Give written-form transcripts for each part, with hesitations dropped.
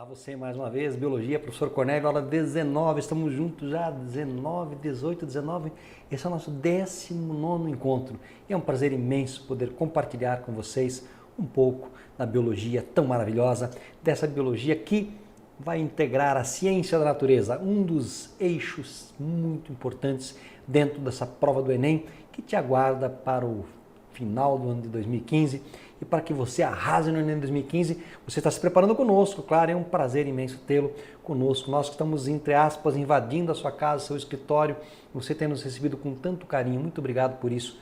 Você mais uma vez, Biologia, professor Cornélio, aula 19, estamos juntos já, 19, 18, 19, esse é o nosso 19º encontro e é um prazer imenso poder compartilhar com vocês um pouco da biologia tão maravilhosa, dessa biologia que vai integrar a ciência da natureza, um dos eixos muito importantes dentro dessa prova do Enem que te aguarda para o final do ano de 2015 e para que você arrase no Enem 2015, você está se preparando conosco, claro, é um prazer imenso tê-lo conosco, nós que estamos, entre aspas, invadindo a sua casa, seu escritório, você tem nos recebido com tanto carinho, muito obrigado por isso,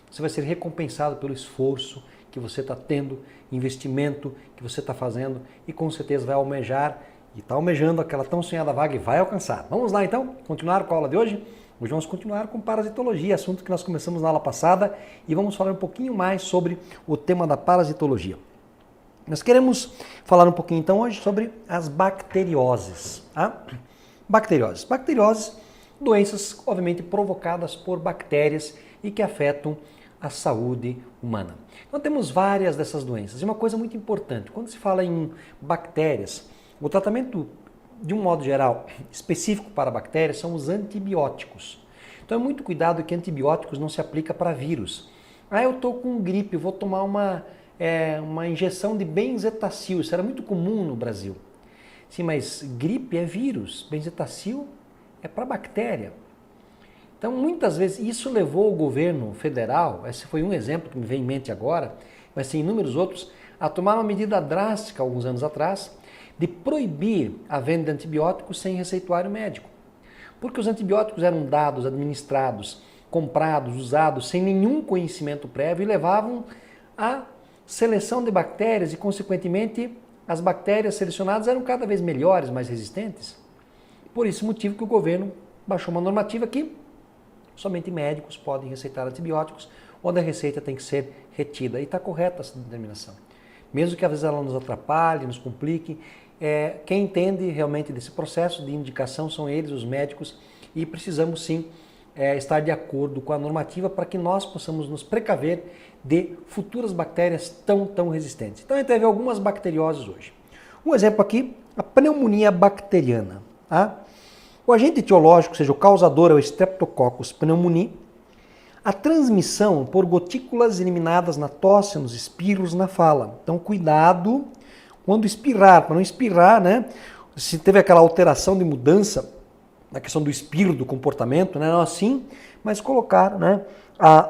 você vai ser recompensado pelo esforço que você está tendo, investimento que você está fazendo e com certeza vai almejar e está almejando aquela tão sonhada vaga e vai alcançar. Vamos lá então, continuar com a aula de hoje? Hoje vamos continuar com parasitologia, assunto que nós começamos na aula passada e vamos falar um pouquinho mais sobre o tema da parasitologia. Nós queremos falar um pouquinho então hoje sobre as bacterioses. Tá? Bacterioses, doenças obviamente provocadas por bactérias e que afetam a saúde humana. Então temos várias dessas doenças e uma coisa muito importante, quando se fala em bactérias, o tratamento de um modo geral, específico para bactérias, são os antibióticos. Então é muito cuidado que antibióticos não se aplica para vírus. Eu estou com gripe, vou tomar uma injeção de benzetacil, isso era muito comum no Brasil. Sim, mas gripe é vírus, benzetacil é para bactéria. Então muitas vezes isso levou o governo federal, esse foi um exemplo que me vem em mente agora, mas tem inúmeros outros, a tomar uma medida drástica alguns anos atrás, de proibir a venda de antibióticos sem receituário médico. Porque os antibióticos eram dados, administrados, comprados, usados sem nenhum conhecimento prévio e levavam à seleção de bactérias e, consequentemente, as bactérias selecionadas eram cada vez melhores, mais resistentes. Por esse motivo que o governo baixou uma normativa que somente médicos podem receitar antibióticos, onde a receita tem que ser retida. E está correta essa determinação. Mesmo que às vezes ela nos atrapalhe, nos complique, quem entende realmente desse processo de indicação são eles, os médicos, e precisamos sim estar de acordo com a normativa para que nós possamos nos precaver de futuras bactérias tão resistentes. Então a gente vai ver algumas bacterioses hoje. Um exemplo aqui, a pneumonia bacteriana. Tá? O agente etiológico, ou seja, o causador é o Streptococcus pneumoniae. A transmissão por gotículas eliminadas na tosse, nos espirros, na fala. Então, cuidado quando espirrar, para não espirrar, né? Se teve aquela alteração de mudança na questão do espirro, do comportamento, né? Não assim, mas colocar, né,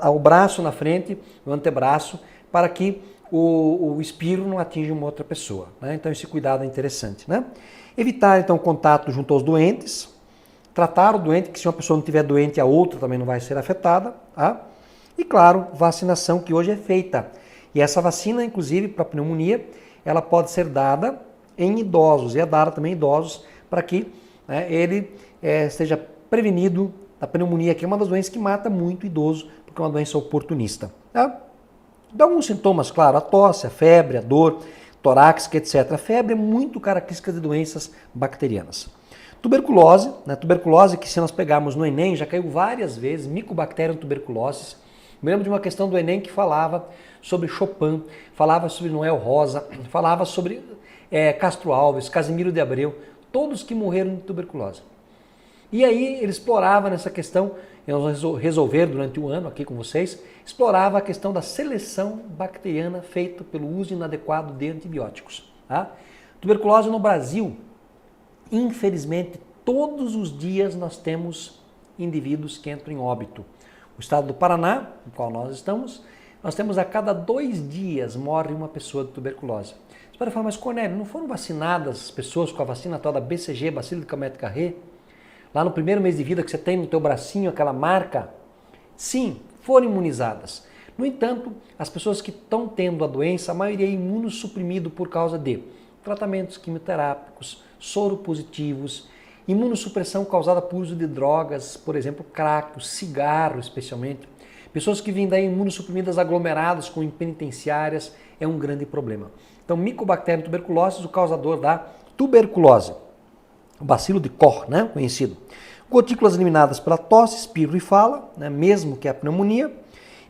o braço na frente, o antebraço, para que o espirro não atinja uma outra pessoa. Né? Então, esse cuidado é interessante. Né? Evitar, então, contato junto aos doentes. Tratar o doente, que se uma pessoa não estiver doente, a outra também não vai ser afetada. Tá? E, claro, vacinação que hoje é feita. E essa vacina, inclusive, para pneumonia, ela pode ser dada em idosos. E é dada também em idosos para que ele esteja prevenido da pneumonia, que é uma das doenças que mata muito idoso, porque é uma doença oportunista. Tá? Dá alguns sintomas, claro, a tosse, a febre, a dor, torácica, etc. A febre é muito característica de doenças bacterianas. Tuberculose, né? Tuberculose que se nós pegarmos no Enem, já caiu várias vezes, Mycobacterium tuberculosis. Me lembro de uma questão do Enem que falava sobre Chopin, falava sobre Noel Rosa, falava sobre Castro Alves, Casimiro de Abreu, todos que morreram de tuberculose. E aí ele explorava nessa questão, nós vamos resolver durante o ano aqui com vocês, explorava a questão da seleção bacteriana feita pelo uso inadequado de antibióticos. Tá? Tuberculose no Brasil, infelizmente, todos os dias nós temos indivíduos que entram em óbito. O estado do Paraná, no qual nós estamos, nós temos a cada 2 dias morre uma pessoa de tuberculose. Você pode falar, mas Cornélio, não foram vacinadas as pessoas com a vacina tal da BCG, bacilo de Calmette-Guérin? Lá no primeiro mês de vida que você tem no teu bracinho, aquela marca? Sim, foram imunizadas. No entanto, as pessoas que estão tendo a doença, a maioria é imunossuprimido por causa de tratamentos quimioterápicos, soropositivos, imunossupressão causada por uso de drogas, por exemplo, crack, cigarro especialmente. Pessoas que vêm daí imunossuprimidas aglomeradas com penitenciárias é um grande problema. Então, Mycobacterium tuberculosis, o causador da tuberculose. O bacilo de Koch, né, conhecido. Gotículas eliminadas pela tosse, espirro e fala, né, mesmo que a pneumonia.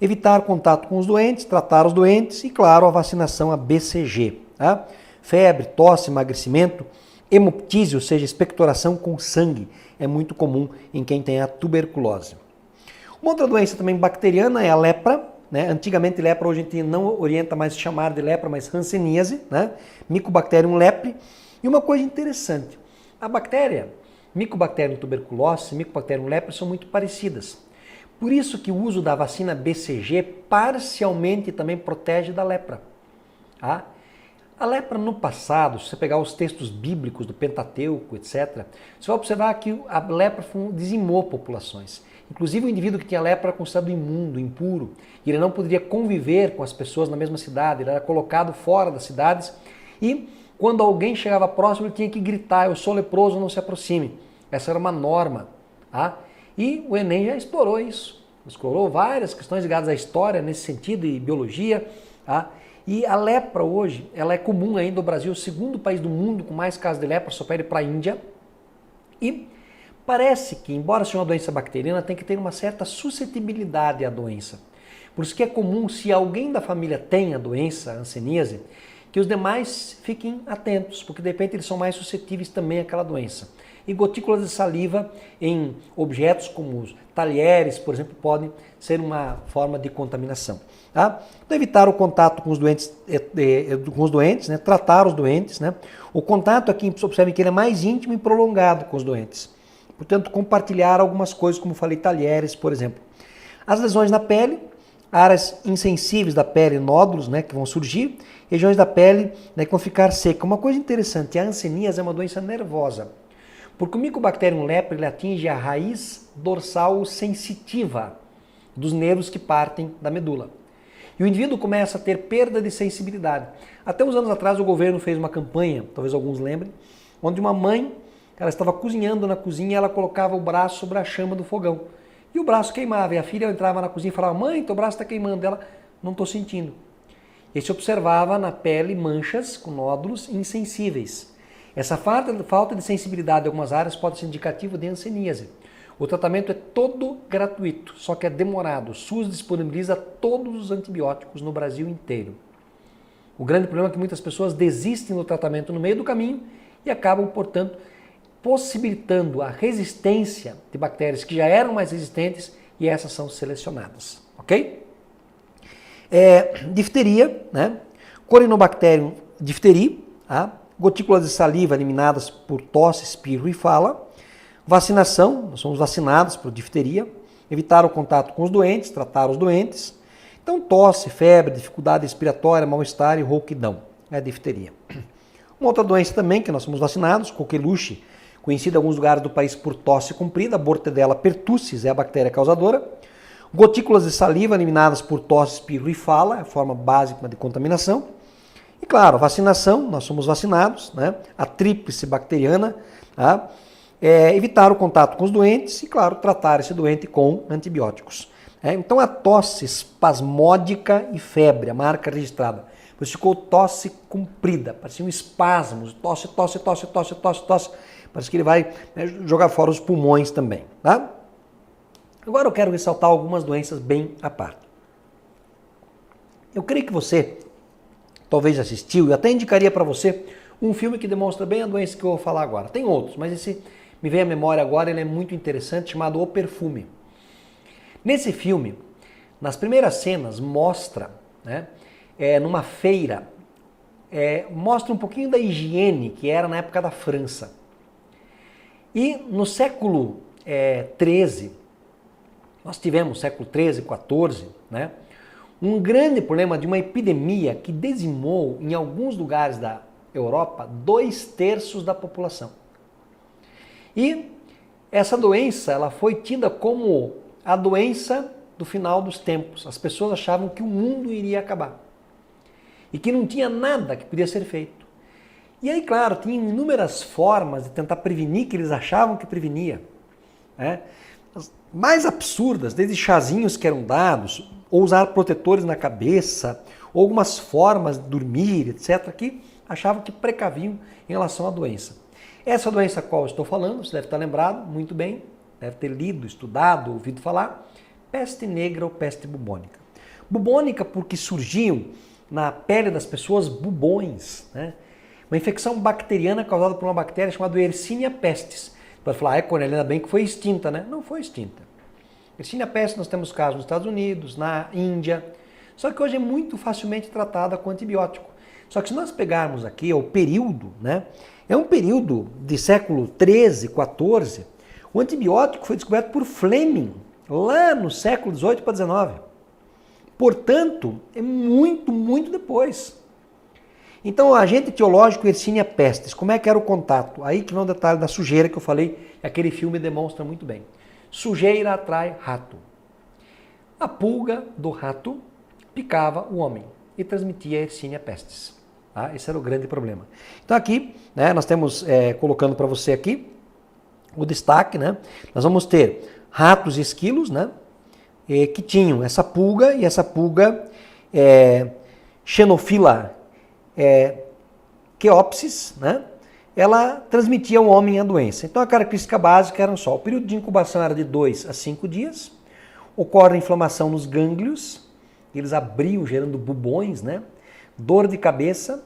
Evitar contato com os doentes, tratar os doentes e, claro, a vacinação, a BCG. Tá? Febre, tosse, emagrecimento, Hemoptise, ou seja, expectoração com sangue, é muito comum em quem tem a tuberculose. Uma outra doença também bacteriana é a lepra, né? Antigamente lepra, hoje a gente não orienta mais chamar de lepra, mas hanseníase, né? Mycobacterium lepre. E uma coisa interessante, a bactéria, Mycobacterium tuberculose e Mycobacterium lepre são muito parecidas. Por isso que o uso da vacina BCG parcialmente também protege da lepra. Tá? A lepra no passado, se você pegar os textos bíblicos do Pentateuco, etc., você vai observar que a lepra dizimou populações. Inclusive o indivíduo que tinha lepra era considerado imundo, impuro, e ele não poderia conviver com as pessoas na mesma cidade, ele era colocado fora das cidades e quando alguém chegava próximo ele tinha que gritar, eu sou leproso, não se aproxime. Essa era uma norma. Tá? E o Enem já explorou isso, explorou várias questões ligadas à história nesse sentido e biologia. Tá? E a lepra hoje, ela é comum ainda no Brasil, o segundo país do mundo com mais casos de lepra, só perde para a Índia. E parece que, embora seja uma doença bacteriana, tem que ter uma certa suscetibilidade à doença. Por isso que é comum, se alguém da família tem a doença, a hanseníase, que os demais fiquem atentos, porque de repente eles são mais suscetíveis também àquela doença. E gotículas de saliva em objetos como os talheres, por exemplo, podem ser uma forma de contaminação. Tá? Então, evitar o contato com os doentes, né? Tratar os doentes. Né? O contato aqui, observe que ele é mais íntimo e prolongado com os doentes. Portanto, compartilhar algumas coisas, como falei, talheres, por exemplo. As lesões na pele, áreas insensíveis da pele, nódulos, né, que vão surgir, regiões da pele, né, que vão ficar secas. Uma coisa interessante, a hanseníase é uma doença nervosa, porque o Mycobacterium lepre ele atinge a raiz dorsal sensitiva dos nervos que partem da medula. E o indivíduo começa a ter perda de sensibilidade. Até uns anos atrás o governo fez uma campanha, talvez alguns lembrem, onde uma mãe, ela estava cozinhando na cozinha e ela colocava o braço sobre a chama do fogão. E o braço queimava, e a filha entrava na cozinha e falava, mãe, teu braço está queimando. Ela, não estou sentindo. E se observava na pele manchas com nódulos insensíveis. Essa falta de sensibilidade em algumas áreas pode ser indicativo de hanseníase. O tratamento é todo gratuito, só que é demorado. O SUS disponibiliza todos os antibióticos no Brasil inteiro. O grande problema é que muitas pessoas desistem do tratamento no meio do caminho e acabam, portanto, possibilitando a resistência de bactérias que já eram mais resistentes e essas são selecionadas, ok? Difteria, né? Corynebacterium diphtheria, tá? Gotículas de saliva eliminadas por tosse, espirro e fala. Vacinação, nós somos vacinados por difteria. Evitar o contato com os doentes, tratar os doentes. Então, tosse, febre, dificuldade respiratória, mal-estar e rouquidão, é a difteria. Uma outra doença também que nós somos vacinados, coqueluche, conhecida em alguns lugares do país por tosse comprida, Bordetella pertussis é a bactéria causadora. Gotículas de saliva eliminadas por tosse, espirro e fala, é a forma básica de contaminação. E claro, vacinação, nós somos vacinados, né? A tríplice bacteriana, tá? Evitar o contato com os doentes e, claro, tratar esse doente com antibióticos. Então a tosse espasmódica e febre, a marca registrada. Você ficou tosse comprida, parecia espasmos, tosse. Parece que ele vai jogar fora os pulmões também. Tá? Agora eu quero ressaltar algumas doenças bem à parte. Eu creio que você talvez assistiu e até indicaria para você um filme que demonstra bem a doença que eu vou falar agora. Tem outros, mas esse me veio à memória agora, ele é muito interessante, chamado O Perfume. Nesse filme, nas primeiras cenas, mostra, né, numa feira, mostra um pouquinho da higiene que era na época da França. E no século XIII, nós tivemos, século XIII, XIV, né, um grande problema de uma epidemia que dizimou em alguns lugares da Europa 2/3 da população. E essa doença ela foi tida como a doença do final dos tempos. As pessoas achavam que o mundo iria acabar e que não tinha nada que podia ser feito. E aí, claro, tinha inúmeras formas de tentar prevenir que eles achavam que prevenia. As mais absurdas, desde chazinhos que eram dados, ou usar protetores na cabeça, ou algumas formas de dormir, etc., que achavam que precaviam em relação à doença. Essa doença a qual eu estou falando, você deve estar lembrado muito bem, deve ter lido, estudado, ouvido falar, peste negra ou peste bubônica. Bubônica porque surgiam na pele das pessoas bubões, né? Uma infecção bacteriana causada por uma bactéria chamada Yersinia pestis. Pode falar, Cornélio, ainda bem que foi extinta, né? Não foi extinta. Yersinia pestis nós temos casos nos Estados Unidos, na Índia, só que hoje é muito facilmente tratada com antibiótico. Só que se nós pegarmos aqui o período, né? É um período de século 13, 14, o antibiótico foi descoberto por Fleming, lá no século 18 para 19. Portanto, é muito, muito depois. Então, o agente etiológico Yersinia pestis, como é que era o contato? Aí que vem o detalhe da sujeira que eu falei, aquele filme demonstra muito bem. Sujeira atrai rato. A pulga do rato picava o homem e transmitia a Yersinia pestis. Tá? Esse era o grande problema. Então aqui, né, nós temos, colocando para você aqui, o destaque, né? Nós vamos ter ratos e esquilos, né? Que tinham essa pulga, e essa pulga Xenophila Cheopsis, né? Ela transmitia ao homem a doença. Então a característica básica era só, o período de incubação era de 2 a 5 dias, ocorre inflamação nos gânglios, eles abriam gerando bubões, né? Dor de cabeça,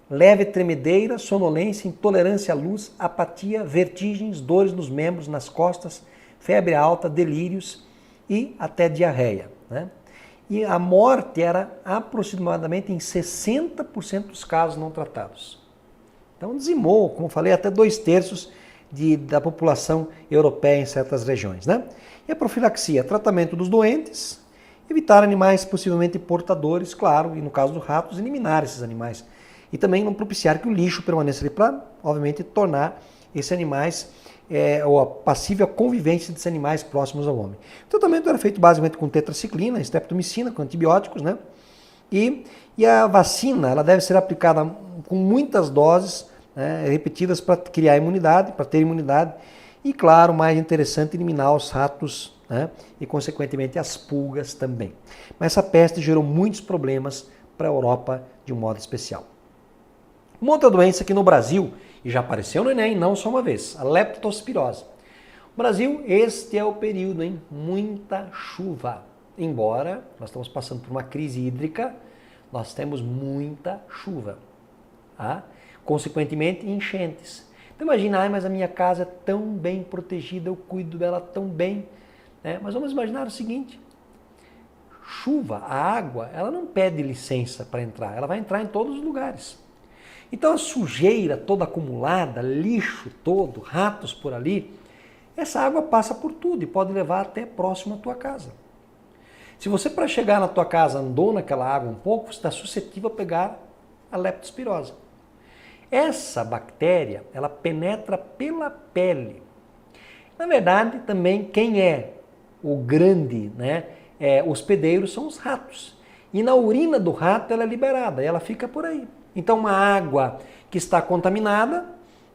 leve tremedeira, sonolência, intolerância à luz, apatia, vertigens, dores nos membros, nas costas, febre alta, delírios e até diarreia, né? E a morte era aproximadamente em 60% dos casos não tratados. Então dizimou, como falei, até 2/3 da população europeia em certas regiões, né? E a profilaxia, tratamento dos doentes, evitar animais possivelmente portadores, claro, e no caso dos ratos, eliminar esses animais. E também não propiciar que o lixo permaneça ali para, obviamente, tornar esses animais, ou a passível convivência desses animais próximos ao homem. O tratamento era feito basicamente com tetraciclina, streptomicina, com antibióticos, né? E a vacina, ela deve ser aplicada com muitas doses, né, repetidas para criar imunidade, para ter imunidade. E, claro, mais interessante, eliminar os ratos, né, e, consequentemente, as pulgas também. Mas essa peste gerou muitos problemas para a Europa de um modo especial. Uma outra doença que no Brasil, e já apareceu no Enem, não só uma vez, a leptospirose. No Brasil, este é o período, hein? Muita chuva. Embora nós estamos passando por uma crise hídrica, nós temos muita chuva. Tá? Consequentemente, enchentes. Então imagina, mas a minha casa é tão bem protegida, eu cuido dela tão bem. Né? Mas vamos imaginar o seguinte, chuva, a água, ela não pede licença para entrar, ela vai entrar em todos os lugares. Então a sujeira toda acumulada, lixo todo, ratos por ali, essa água passa por tudo e pode levar até próximo à tua casa. Se você, para chegar na tua casa, andou naquela água um pouco, você está suscetível a pegar a leptospirose. Essa bactéria, ela penetra pela pele. Na verdade, também quem é o grande, né, hospedeiro são os ratos. E na urina do rato ela é liberada, ela fica por aí. Então uma água que está contaminada,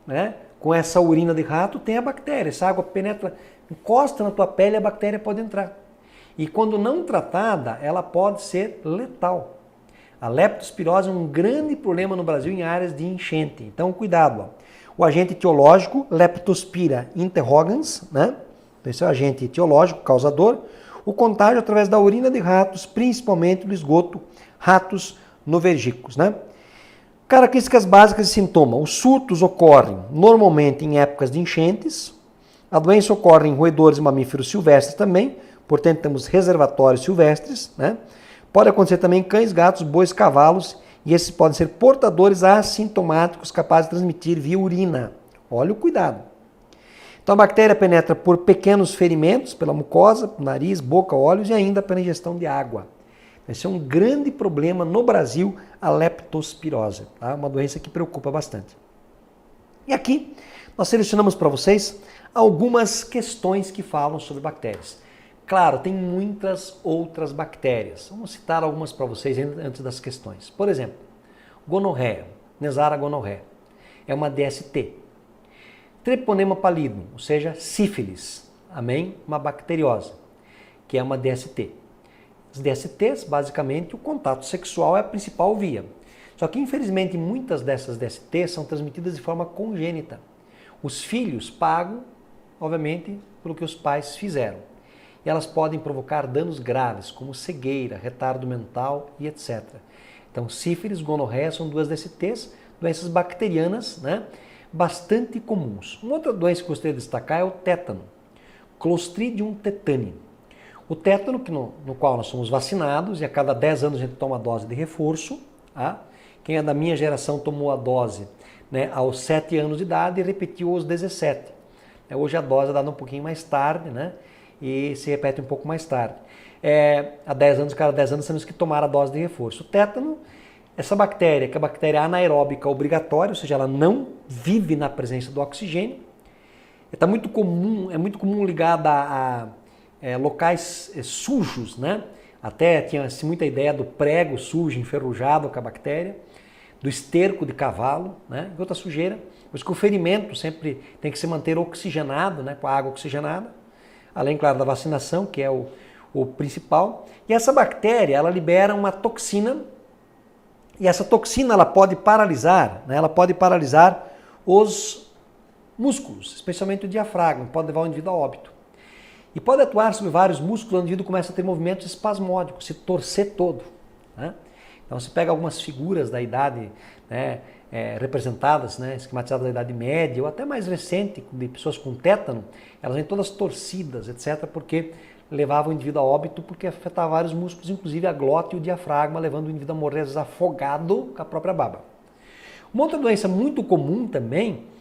né, com essa urina de rato, tem a bactéria. Essa água penetra, encosta na tua pele e a bactéria pode entrar. E quando não tratada, ela pode ser letal. A leptospirose é um grande problema no Brasil em áreas de enchente. Então cuidado. Ó. O agente etiológico, Leptospira interrogans, né? Esse é o agente etiológico, causador. O contágio através da urina de ratos, principalmente do esgoto, ratos novergicos, né? Características básicas de sintoma. Os surtos ocorrem normalmente em épocas de enchentes. A doença ocorre em roedores e mamíferos silvestres também. Portanto, temos reservatórios silvestres, né? Pode acontecer também em cães, gatos, bois, cavalos. E esses podem ser portadores assintomáticos capazes de transmitir via urina. Olha o cuidado. Então a bactéria penetra por pequenos ferimentos, pela mucosa, nariz, boca, olhos e ainda pela ingestão de água. Esse é um grande problema no Brasil, a leptospirose. Tá? Uma doença que preocupa bastante. E aqui nós selecionamos para vocês algumas questões que falam sobre bactérias. Claro, tem muitas outras bactérias. Vamos citar algumas para vocês antes das questões. Por exemplo, gonorreia, Neisseria gonorrhoeae, é uma DST. Treponema pallidum, ou seja, sífilis, amém? Uma bacteriose, que é uma DST. As DSTs, basicamente, o contato sexual é a principal via. Só que, infelizmente, muitas dessas DSTs são transmitidas de forma congênita. Os filhos pagam, obviamente, pelo que os pais fizeram. E elas podem provocar danos graves, como cegueira, retardo mental e etc. Então, sífilis, gonorreia são duas DSTs. doenças bacterianas, né, bastante comuns. Uma outra doença que eu gostaria de destacar é o tétano, Clostridium tetani. O tétano, no qual nós somos vacinados, e a cada 10 anos a gente toma a dose de reforço. Tá? Quem é da minha geração tomou a dose, né, aos 7 anos de idade e repetiu aos 17. Hoje a dose é dada um pouquinho mais tarde, né, e se repete um pouco mais tarde. Há 10 anos, cada 10 anos temos que tomar a dose de reforço. O tétano, essa bactéria, que é a bactéria anaeróbica obrigatória, ou seja, ela não vive na presença do oxigênio. É muito comum ligada a locais sujos, né? Até tinha-se muita ideia do prego sujo, enferrujado com a bactéria, do esterco de cavalo, né? E outra sujeira. Por isso que o ferimento sempre tem que se manter oxigenado, né? Com a água oxigenada, além, claro, da vacinação, que é o principal. E essa bactéria, ela libera uma toxina, e essa toxina ela pode paralisar, né? Ela pode paralisar os músculos, especialmente o diafragma, pode levar o indivíduo a óbito. E pode atuar sobre vários músculos, o indivíduo começa a ter movimentos espasmódicos, se torcer todo. Né? Então, se pega algumas figuras da idade, né, representadas, né, esquematizadas da idade média, ou até mais recente, de pessoas com tétano, elas vêm todas torcidas, etc., porque levavam o indivíduo a óbito, porque afetava vários músculos, inclusive a glote e o diafragma, levando o indivíduo a morrer, às vezes, afogado com a própria baba. Uma outra doença muito comum também,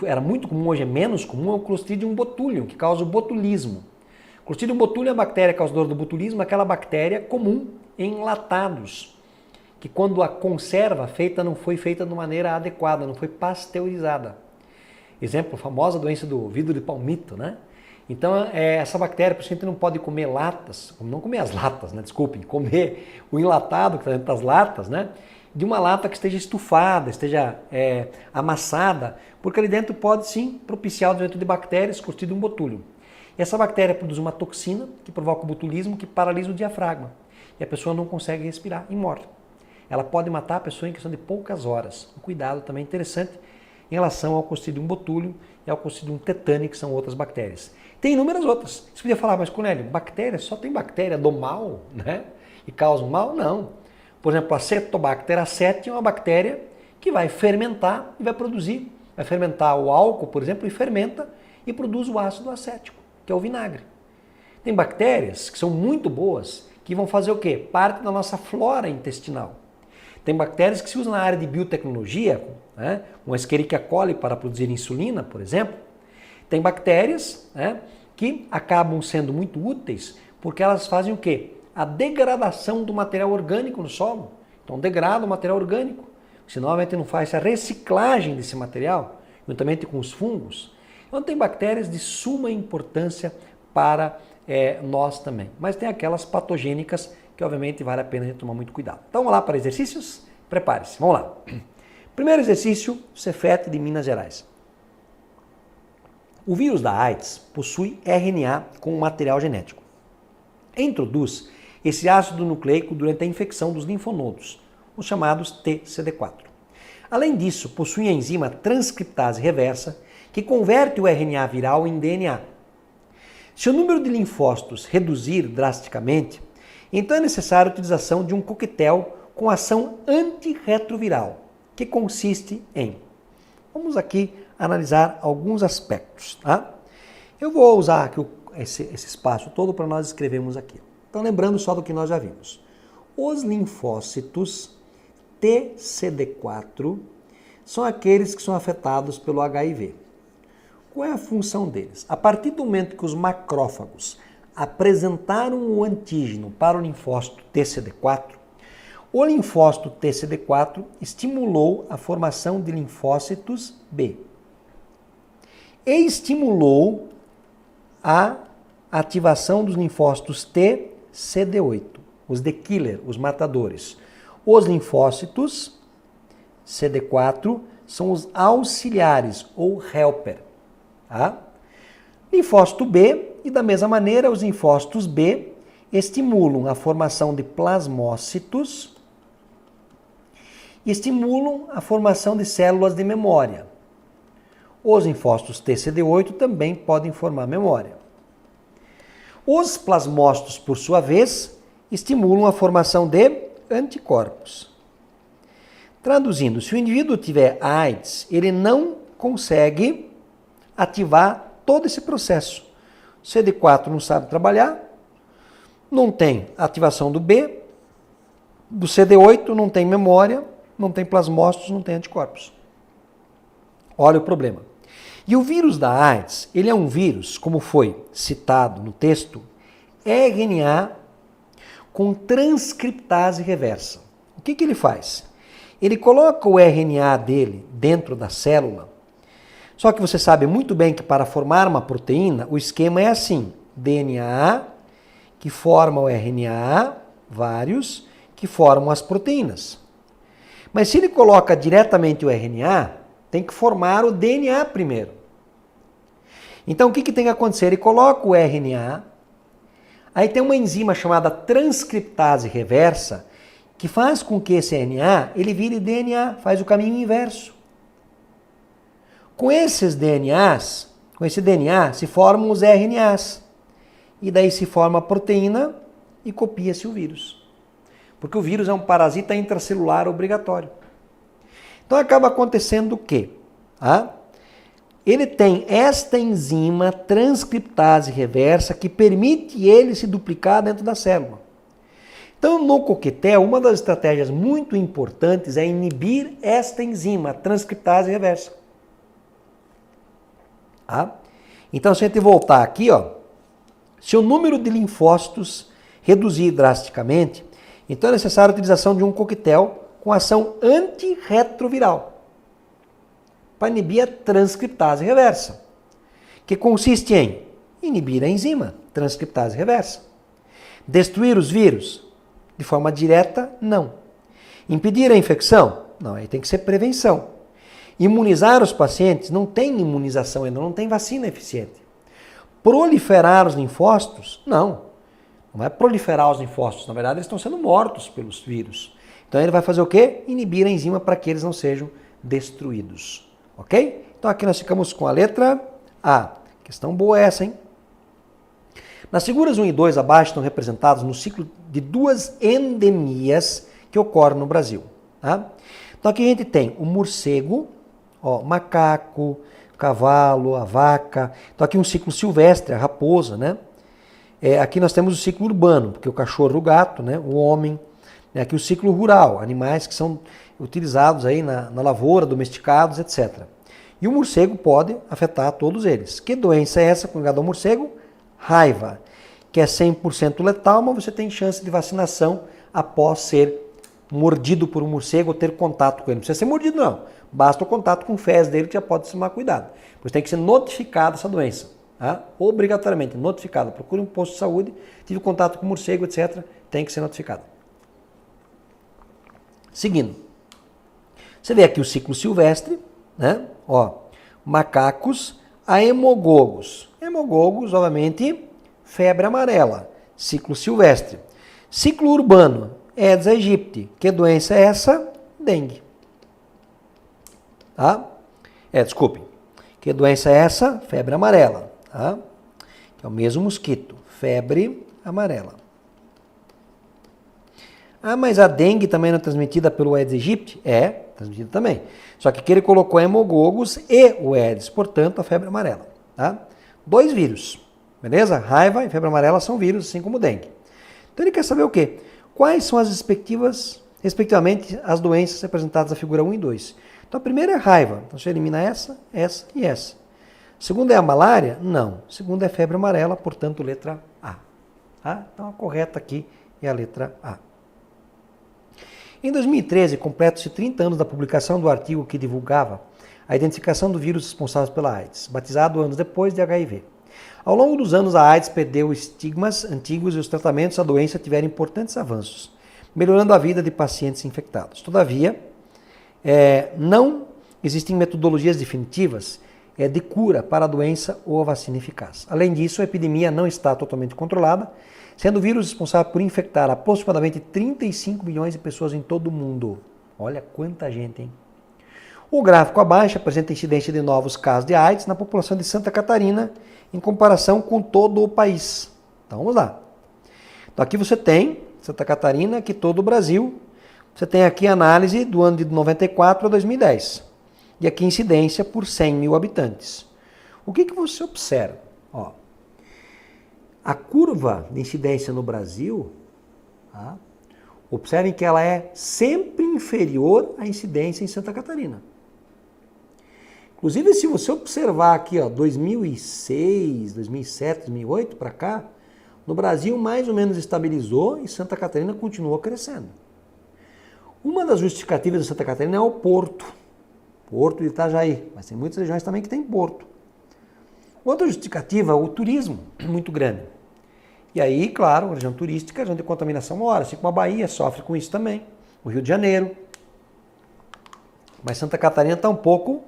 era muito comum, hoje é menos comum, é o Clostridium botulium, que causa o botulismo. Clostridium botulium é a bactéria causadora do botulismo, aquela bactéria comum em enlatados, que quando a conserva não foi feita de maneira adequada, não foi pasteurizada. Exemplo, a famosa doença do vidro de palmito, né? Então, essa bactéria, por isso a gente não pode comer latas, não comer as latas, né? Desculpem, comer o enlatado que está dentro das latas, né? De uma lata que esteja estufada, esteja amassada, porque ali dentro pode sim propiciar o desenvolvimento de bactérias, Clostridium botulium. E essa bactéria produz uma toxina que provoca o botulismo, que paralisa o diafragma. E a pessoa não consegue respirar e morre. Ela pode matar a pessoa em questão de poucas horas. Um cuidado também interessante em relação ao Clostridium botulium e ao Clostridium tetani, que são outras bactérias. Tem inúmeras outras. Você podia falar, mas Cornélio, só tem bactéria do mal, né? E causa mal? Não. Por exemplo, a Acetobacter aceti é uma bactéria que vai fermentar e vai fermentar o álcool, por exemplo, e fermenta e produz o ácido acético, que é o vinagre. Tem bactérias que são muito boas, que vão fazer o quê? Parte da nossa flora intestinal. Tem bactérias que se usam na área de biotecnologia, né? Uma Escherichia coli para produzir insulina, por exemplo. Tem bactérias, né, que acabam sendo muito úteis porque elas fazem o quê? A degradação do material orgânico no solo. Então degrada o material orgânico, senão a gente não faz a reciclagem desse material, juntamente com os fungos. Então tem bactérias de suma importância para nós também. Mas tem aquelas patogênicas que obviamente vale a pena a gente tomar muito cuidado. Então vamos lá para exercícios? Prepare-se, vamos lá. Primeiro exercício, Cefet de Minas Gerais. O vírus da AIDS possui RNA com material genético. Introduz esse ácido nucleico durante a infecção dos linfonodos, os chamados TCD4. Além disso, possui a enzima transcriptase reversa, que converte o RNA viral em DNA. Se o número de linfócitos reduzir drasticamente, então é necessária a utilização de um coquetel com ação antirretroviral, que consiste em... Vamos aqui analisar alguns aspectos. Tá? Eu vou usar aqui esse espaço todo para nós escrevermos aqui. Então, lembrando só do que nós já vimos. Os linfócitos TCD4 são aqueles que são afetados pelo HIV. Qual é a função deles? A partir do momento que os macrófagos apresentaram o antígeno para o linfócito TCD4, o linfócito TCD4 estimulou a formação de linfócitos B e estimulou a ativação dos linfócitos TCD8, os de killer, os matadores. Os linfócitos CD4 são os auxiliares ou helper. Tá? Linfócito B, e da mesma maneira os linfócitos B estimulam a formação de plasmócitos e estimulam a formação de células de memória. Os linfócitos TCD8 também podem formar memória. Os plasmócitos, por sua vez, estimulam a formação de anticorpos. Traduzindo, se o indivíduo tiver AIDS, ele não consegue ativar todo esse processo. O CD4 não sabe trabalhar, não tem ativação do B, do CD8 não tem memória, não tem plasmócitos, não tem anticorpos. Olha o problema. E o vírus da AIDS, ele é um vírus, como foi citado no texto, RNA com transcriptase reversa. O que ele faz? Ele coloca o RNA dele dentro da célula, só que você sabe muito bem que para formar uma proteína, o esquema é assim, DNA, que forma o RNA, vários, que formam as proteínas. Mas se ele coloca diretamente o RNA, tem que formar o DNA primeiro. Então o que tem que acontecer? Ele coloca o RNA, aí tem uma enzima chamada transcriptase reversa, que faz com que esse RNA ele vire DNA, faz o caminho inverso. Com esses DNAs, com esse DNA, se formam os RNAs. E daí se forma a proteína e copia-se o vírus. Porque o vírus é um parasita intracelular obrigatório. Então acaba acontecendo o quê? Ele tem esta enzima transcriptase reversa que permite ele se duplicar dentro da célula. Então, no coquetel, uma das estratégias muito importantes é inibir esta enzima transcriptase reversa. Então, se a gente voltar aqui, se o número de linfócitos reduzir drasticamente, então é necessária a utilização de um coquetel com ação antirretroviral para inibir a transcriptase reversa, que consiste em inibir a enzima transcriptase reversa. Destruir os vírus? De forma direta, não. Impedir a infecção? Não, aí tem que ser prevenção. Imunizar os pacientes? Não tem imunização ainda, não tem vacina eficiente. Proliferar os linfócitos? Não. Não é proliferar os linfócitos, na verdade eles estão sendo mortos pelos vírus. Então ele vai fazer o quê? Inibir a enzima para que eles não sejam destruídos. Ok? Então aqui nós ficamos com a letra A. Questão boa essa, hein? Nas figuras 1 e 2 abaixo estão representados no ciclo de duas endemias que ocorrem no Brasil. Então aqui a gente tem o morcego, macaco, cavalo, a vaca. Então aqui um ciclo silvestre, a raposa, né? Aqui nós temos o ciclo urbano, porque o cachorro, o gato, né? O homem. Aqui o ciclo rural, animais que são utilizados aí na lavoura, domesticados, etc. E o morcego pode afetar todos eles. Que doença é essa com ligada ao morcego? Raiva, que é 100% letal, mas você tem chance de vacinação após ser mordido por um morcego ou ter contato com ele. Não precisa ser mordido, não. Basta o contato com o fezes dele que já pode tomar cuidado. Pois tem que ser notificada essa doença. Obrigatoriamente notificada. Procure um posto de saúde, tive contato com morcego, etc. Tem que ser notificado. Seguindo. Você vê aqui o ciclo silvestre, né? Macacos a hemogogos. Hemogogos, obviamente, febre amarela. Ciclo silvestre. Ciclo urbano. Aedes aegypti. Que doença é essa? Dengue. Desculpe. Que doença é essa? Febre amarela. Que é o mesmo mosquito. Febre amarela. Mas a dengue também não é transmitida pelo Aedes aegypti? É, transmitida também. Só que aqui ele colocou hemogogos e o Aedes, portanto, a febre amarela. 2 vírus, beleza? Raiva e febre amarela são vírus, assim como o dengue. Então ele quer saber o quê? Quais são as respectivamente, as doenças representadas na figura 1 e 2. Então a primeira é raiva, então você elimina essa e essa. A segunda é a malária? Não. A segunda é febre amarela, portanto, letra A. Então a correta aqui é a letra A. Em 2013, completam-se 30 anos da publicação do artigo que divulgava a identificação do vírus responsável pela AIDS, batizado anos depois de HIV. Ao longo dos anos, a AIDS perdeu estigmas antigos e os tratamentos da doença tiveram importantes avanços, melhorando a vida de pacientes infectados. Todavia, não existem metodologias definitivas de cura para a doença ou a vacina eficaz. Além disso, a epidemia não está totalmente controlada, sendo o vírus responsável por infectar aproximadamente 35 milhões de pessoas em todo o mundo. Olha quanta gente, hein? O gráfico abaixo apresenta a incidência de novos casos de AIDS na população de Santa Catarina em comparação com todo o país. Então vamos lá. Então aqui você tem Santa Catarina, aqui todo o Brasil, Você tem aqui a análise do ano de 94 a 2010. E aqui incidência por 100 mil habitantes. O que você observa? Ó, a curva de incidência no Brasil, tá? Observem que ela é sempre inferior à incidência em Santa Catarina. Inclusive, se você observar aqui, ó, 2006, 2007, 2008 para cá, no Brasil mais ou menos estabilizou e Santa Catarina continuou crescendo. Uma das justificativas de Santa Catarina é o porto de Itajaí, mas tem muitas regiões também que tem porto. Outra justificativa é o turismo, muito grande. E aí, claro, a região turística, a região de contaminação maior, assim como a Bahia sofre com isso também, o Rio de Janeiro. Mas Santa Catarina está um pouco,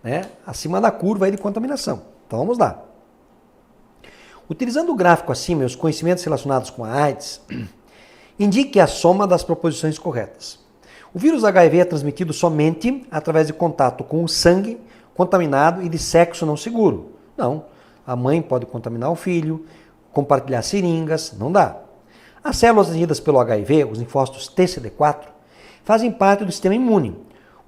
né, acima da curva aí de contaminação. Então vamos lá. Utilizando o gráfico acima e os conhecimentos relacionados com a AIDS, indique a soma das proposições corretas. O vírus HIV é transmitido somente através de contato com o sangue contaminado e de sexo não seguro. Não, a mãe pode contaminar o filho, compartilhar seringas, não dá. As células atingidas pelo HIV, os linfócitos TCD4, fazem parte do sistema imune,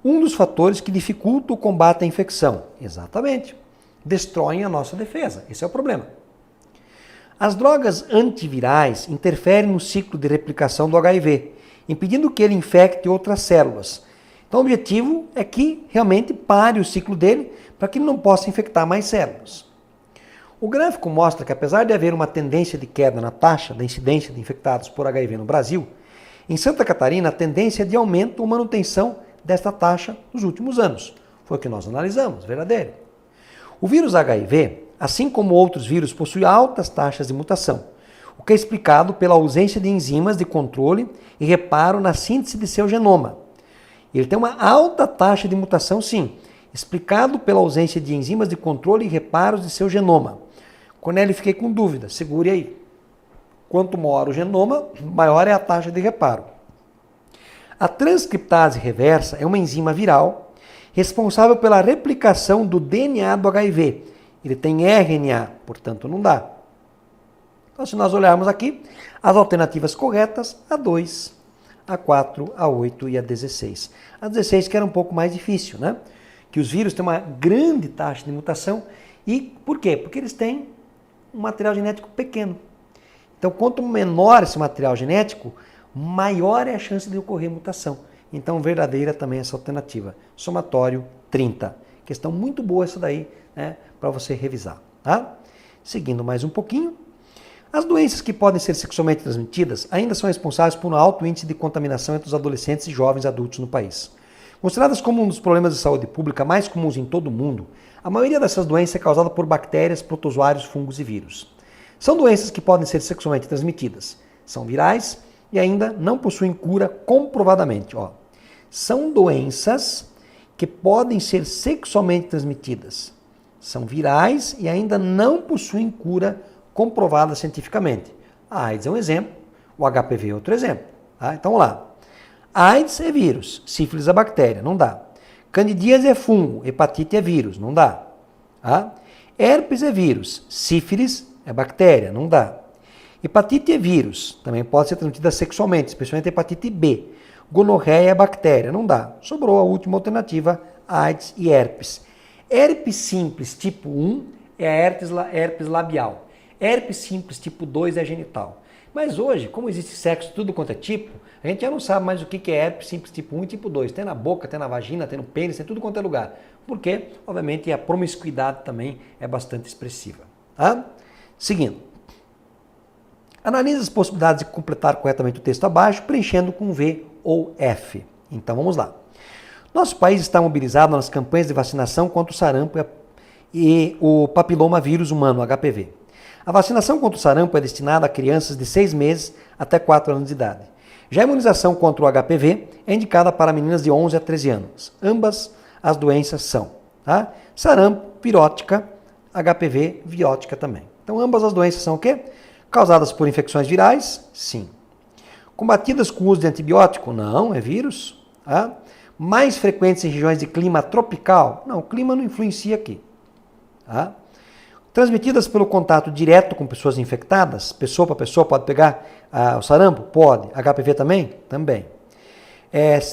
um dos fatores que dificulta o combate à infecção. Exatamente. Destroem a nossa defesa. Esse é o problema. As drogas antivirais interferem no ciclo de replicação do HIV, impedindo que ele infecte outras células. Então o objetivo é que realmente pare o ciclo dele para que ele não possa infectar mais células. O gráfico mostra que apesar de haver uma tendência de queda na taxa da incidência de infectados por HIV no Brasil, em Santa Catarina a tendência é de aumento ou manutenção desta taxa nos últimos anos. Foi o que nós analisamos, verdadeiro. O vírus HIV, assim como outros vírus, possui altas taxas de mutação, o que é explicado pela ausência de enzimas de controle e reparo na síntese de seu genoma. Ele tem uma alta taxa de mutação, sim, explicado pela ausência de enzimas de controle e reparos de seu genoma. Cornélio, fiquei com dúvida, segure aí. Quanto maior o genoma, maior é a taxa de reparo. A transcriptase reversa é uma enzima viral responsável pela replicação do DNA do HIV. Ele tem RNA, portanto não dá. Então, se nós olharmos aqui, as alternativas corretas, a 2, a 4, a 8 e a 16. A 16 que era um pouco mais difícil, né? Que os vírus têm uma grande taxa de mutação. E por quê? Porque eles têm um material genético pequeno. Então, quanto menor esse material genético, maior é a chance de ocorrer mutação. Então, verdadeira também essa alternativa. Somatório 30. Questão muito boa essa daí, né, para você revisar. Tá? Seguindo mais um pouquinho. As doenças que podem ser sexualmente transmitidas ainda são responsáveis por um alto índice de contaminação entre os adolescentes e jovens adultos no país. Consideradas como um dos problemas de saúde pública mais comuns em todo o mundo, a maioria dessas doenças é causada por bactérias, protozoários, fungos e vírus. São doenças que podem ser sexualmente transmitidas, são virais e ainda não possuem cura comprovadamente. São doenças que podem ser sexualmente transmitidas, são virais e ainda não possuem cura comprovada cientificamente. A AIDS é um exemplo, o HPV é outro exemplo. Tá? Então vamos lá. AIDS é vírus, sífilis é bactéria, não dá. Candidíase é fungo, hepatite é vírus, não dá. Tá? Herpes é vírus, sífilis é bactéria, não dá. Hepatite é vírus, também pode ser transmitida sexualmente, especialmente hepatite B. Gonorreia é bactéria, não dá. Sobrou a última alternativa, AIDS e herpes. Herpes simples tipo 1 é a herpes labial. Herpes simples tipo 2 é genital. Mas hoje, como existe sexo tudo quanto é tipo, a gente já não sabe mais o que é herpes simples tipo 1 e tipo 2. Tem na boca, tem na vagina, tem no pênis, tem tudo quanto é lugar. Porque, obviamente, a promiscuidade também é bastante expressiva. Tá? Seguindo. Analise as possibilidades de completar corretamente o texto abaixo, preenchendo com V ou F. Então vamos lá. Nosso país está mobilizado nas campanhas de vacinação contra o sarampo e o papiloma vírus humano, HPV. A vacinação contra o sarampo é destinada a crianças de 6 meses até 4 anos de idade. Já a imunização contra o HPV é indicada para meninas de 11 a 13 anos. Ambas as doenças são, tá? Sarampo, virótica, HPV, virótica também. Então ambas as doenças são o quê? Causadas por infecções virais? Sim. Combatidas com o uso de antibiótico? Não, é vírus. Tá? Mais frequentes em regiões de clima tropical? Não, o clima não influencia aqui. Tá? Transmitidas pelo contato direto com pessoas infectadas? Pessoa para pessoa pode pegar o sarampo? Pode. HPV também? Também.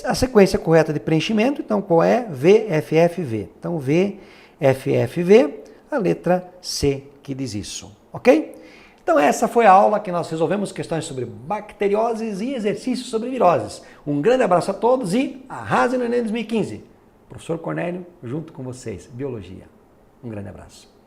A sequência correta de preenchimento, então qual é? VFFV. Então VFFV, a letra C que diz isso, ok? Então essa foi a aula que nós resolvemos questões sobre bacterioses e exercícios sobre viroses. Um grande abraço a todos e arrasem no Enem 2015. Professor Cornélio, junto com vocês, Biologia. Um grande abraço.